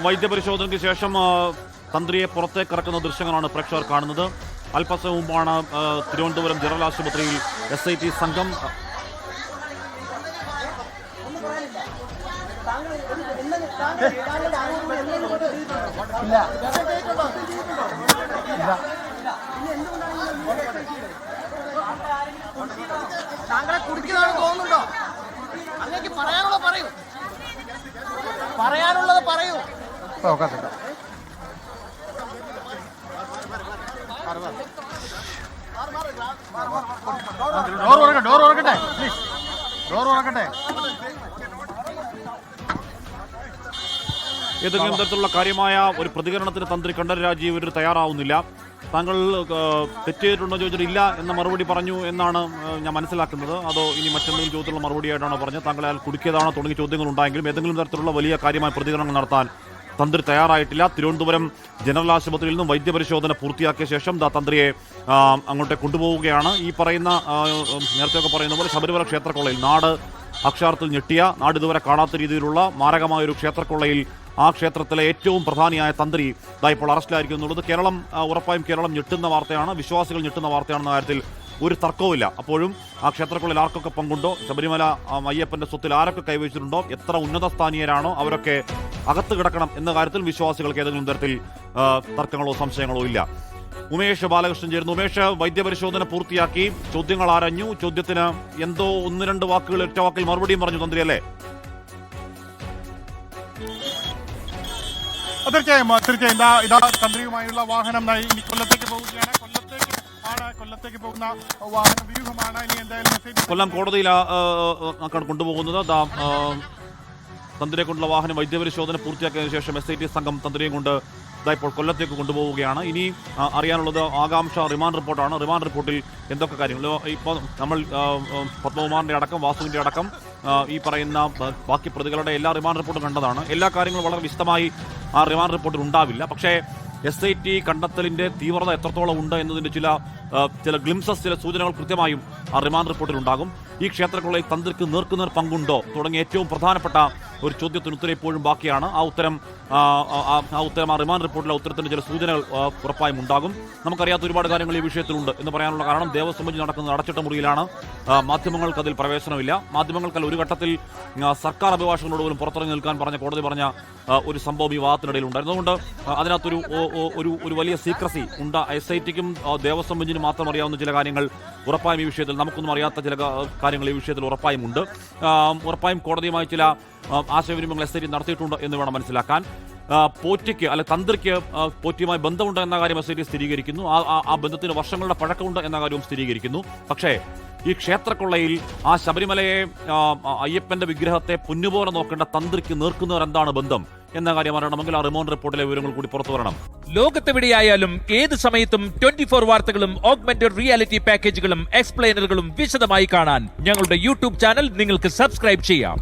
വൈദ്യപരിശോധനയ്ക്ക് ശേഷം തന്ത്രിയെ പുറത്തേക്ക് ഇറക്കുന്ന ദൃശ്യങ്ങളാണ് പ്രേക്ഷകർ കാണുന്നത്. അല്പസമയം മുമ്പാണ് തിരുവനന്തപുരം ജനറൽ ആശുപത്രിയിൽ SIT സംഘം താങ്കളെ കുടിക്കുന്നതാണെന്ന് തോന്നുന്നുണ്ടോ? അങ്ങേക്ക് പറയാനുള്ളത് പറയൂ, പറയാനുള്ളത് പറയൂ. ഡോർ ഉറക്കട്ടെ, ഡോർ ഉറക്കട്ടെ. ഏതെങ്കിലും തരത്തിലുള്ള കാര്യമായ ഒരു പ്രതികരണത്തിന് തന്ത്രി കണ്ഠരര് രാജീവ് ഒരു തയ്യാറാവുന്നില്ല. താങ്കൾ തെറ്റ് ചെയ്തിട്ടുണ്ടോ ചോദിച്ചിട്ട് ഇല്ല എന്ന മറുപടി പറഞ്ഞു എന്നാണ് ഞാൻ മനസ്സിലാക്കുന്നത്. അതോ ഇനി മറ്റെന്തെങ്കിലും ചോദ്യത്തിലുള്ള മറുപടിയായിട്ടാണോ പറഞ്ഞത്? താങ്കളെ അയാൾ കുടുക്കിയതാണോ തുടങ്ങിയ ചോദ്യങ്ങൾ ഉണ്ടായെങ്കിലും ഏതെങ്കിലും തരത്തിലുള്ള വലിയ കാര്യമായ പ്രതികരണങ്ങൾ നടത്താൻ തന്ത്രി തയ്യാറായിട്ടില്ല. തിരുവനന്തപുരം ജനറൽ ആശുപത്രിയിൽ നിന്നും വൈദ്യപരിശോധന പൂർത്തിയാക്കിയ ശേഷം തന്ത്രിയെ അങ്ങോട്ട് കൊണ്ടുപോവുകയാണ്. ഈ പറയുന്ന നേരത്തെയൊക്കെ പറയുന്ന പോലെ ശബരിമല ക്ഷേത്രക്കൊള്ളയിൽ നാട് അക്ഷരാർത്ഥത്തിൽ ഞെട്ടിയ, നാട് ഇതുവരെ കാണാത്ത രീതിയിലുള്ള മാരകമായൊരു ക്ഷേത്രക്കൊള്ളയിൽ ആ ക്ഷേത്രത്തിലെ ഏറ്റവും പ്രധാനിയായ തന്ത്രി ഇപ്പോൾ അറസ്റ്റിലായിരിക്കും എന്നുള്ളത് ഉറപ്പായും കേരളം ഞെട്ടുന്ന വാർത്തയാണ്, വിശ്വാസികൾ ഞെട്ടുന്ന വാർത്തയാണെന്ന കാര്യത്തിൽ ഒരു തർക്കവുമില്ല. അപ്പോഴും ആ ക്ഷേത്രക്കുള്ളിൽ ആർക്കൊക്കെ പങ്കുണ്ടോ, ശബരിമല അയ്യപ്പന്റെ സ്വത്തിൽ ആരൊക്കെ കൈവച്ചിട്ടുണ്ടോ, എത്ര ഉന്നത സ്ഥാനീയരാണോ അവരൊക്കെ അകത്ത് കിടക്കണം എന്ന കാര്യത്തിൽ വിശ്വാസികൾക്ക് ഏതെങ്കിലും തരത്തിൽ തർക്കങ്ങളോ സംശയങ്ങളോ ഇല്ല. ഉമേഷ് ബാലകൃഷ്ണൻ ചേരുന്നു. ഉമേഷ്, വൈദ്യപരിശോധന പൂർത്തിയാക്കി, ചോദ്യങ്ങൾ ആരഞ്ഞു, ചോദ്യത്തിന് എന്തോ 1-2 വാക്കുകൾ ഒറ്റ വാക്കിൽ മറുപടിയും പറഞ്ഞു തന്ത്രി അല്ലേ? തീർച്ചയായും ഇതാ തന്ത്രിയുമായുള്ള വാഹനം ഇനി കൊല്ലത്തേക്ക് പോവുകയാണ്. കൊല്ലത്തേക്ക് പോകുന്ന വാഹന വ്യൂഹമാണ് ഇനി എന്തായാലും കൊല്ലം കോടതിയിൽ കൊണ്ടുപോകുന്നത്. തന്ത്രിയെ കൊണ്ടുള്ള വാഹനം വൈദ്യപരിശോധന പൂർത്തിയാക്കിയതിനു ശേഷം SIT സംഘം തന്ത്രിയെ കൊണ്ട് ഇപ്പോൾ കൊല്ലത്തേക്ക് കൊണ്ടുപോവുകയാണ്. ഇനി അറിയാനുള്ളത് ആകാംക്ഷ റിമാൻഡ് റിപ്പോർട്ടാണ്. റിമാൻഡ് റിപ്പോർട്ടിൽ എന്തൊക്കെ കാര്യങ്ങൾ ഇപ്പോൾ നമ്മൾ പത്മകുമാറിന്റെ അടക്കം വാസുവിന്റെ അടക്കം ഈ പറയുന്ന ബാക്കി പ്രതികളുടെ എല്ലാ റിമാൻഡ് റിപ്പോർട്ടും കണ്ടതാണ്. എല്ലാ കാര്യങ്ങളും വളരെ വിശദമായി ആ റിമാൻഡ് റിപ്പോർട്ടിൽ ഉണ്ടാവില്ല. പക്ഷേ SIT കണ്ടെത്തലിന്റെ തീവ്രത എത്രത്തോളം ഉണ്ട് എന്നതിന്റെ ചില ഗ്ലിംസസ്, ചില സൂചനകൾ കൃത്യമായും ആ റിമാൻഡ് റിപ്പോർട്ടിൽ ഉണ്ടാകും. ഈ ക്ഷേത്രങ്ങളിൽ തന്ത്രിക്ക് നേർക്കുനേർ പങ്കുണ്ടോ തുടങ്ങിയ ഏറ്റവും പ്രധാനപ്പെട്ട ഒരു ചോദ്യത്തിന് ഉത്തരം ഇപ്പോഴും ബാക്കിയാണ്. ആ ഉത്തരം ആ റിമാൻഡ് റിപ്പോർട്ടിലെ ഉത്തരത്തിന് ചില സൂചനകൾ ഉറപ്പായും ഉണ്ടാകും. നമുക്കറിയാത്ത ഒരുപാട് കാര്യങ്ങൾ ഈ വിഷയത്തിലുണ്ട് എന്ന് പറയാനുള്ള കാരണം ദേവസ്വം ബെഞ്ച് നടക്കുന്നത് അടച്ചിട്ട മുറിയിലാണ്. മാധ്യമങ്ങൾക്ക് അതിൽ പ്രവേശനമില്ല. മാധ്യമങ്ങൾക്ക് ഒരു ഘട്ടത്തിൽ സർക്കാർ അഭിഭാഷകരോട് പോലും പുറത്തിറങ്ങി നിൽക്കാൻ കോടതി പറഞ്ഞ ഒരു സംഭവം ഈ വാദത്തിനിടയിൽ ഉണ്ടായിരുന്നു. അതുകൊണ്ട് അതിനകത്തൊരു ഒരു വലിയ സീക്രസി ഉണ്ട്. SITക്കും ദേവസ്വം ബെഞ്ചിന് മാത്രം അറിയാവുന്ന ചില കാര്യങ്ങൾ ഉറപ്പായും ഈ വിഷയത്തിൽ, നമുക്കൊന്നും അറിയാത്ത ചില കാര്യങ്ങൾ ഈ വിഷയത്തിൽ ഉറപ്പായും ഉണ്ട്. ഉറപ്പായും കോടതിയുമായി ചില ആശയവിനിമയങ്ങൾ SIT നടത്തിയിട്ടുണ്ട് എന്ന് വേണം മനസ്സിലാക്കാൻ. പോറ്റിക്ക് അല്ലെ തന്ത്രിക്ക് പോറ്റിയുമായി ബന്ധമുണ്ട് എന്ന കാര്യം SIT സ്ഥിരീകരിക്കുന്നു. ആ ബന്ധത്തിന് വർഷങ്ങളുടെ പഴക്കമുണ്ട് എന്ന കാര്യവും സ്ഥിരീകരിക്കുന്നു. പക്ഷേ ഈ ക്ഷേത്രക്കൊള്ളയിൽ ആ ശബരിമലയെ അയ്യപ്പന്റെ വിഗ്രഹത്തെ പൊന്നുപോലെ നോക്കേണ്ട തന്ത്രിക്ക് നേർക്കുന്നവർ എന്താണ് ബന്ധം എന്ന കാര്യം അറിയണമെങ്കിൽ ആ റിമാൻഡ് റിപ്പോർട്ടിലെ വിവരങ്ങൾ കൂടി പുറത്തു വരണം. ലോകത്തെവിടെയായാലും ഏത് സമയത്തും 24 വാർത്തകളും ഓഗ്മെന്റഡ് റിയാലിറ്റി പാക്കേജുകളും എക്സ്പ്ലെയിനറുകളും വിശദമായി കാണാൻ ഞങ്ങളുടെ YouTube ചാനൽ നിങ്ങൾക്ക് സബ്സ്ക്രൈബ് ചെയ്യാം.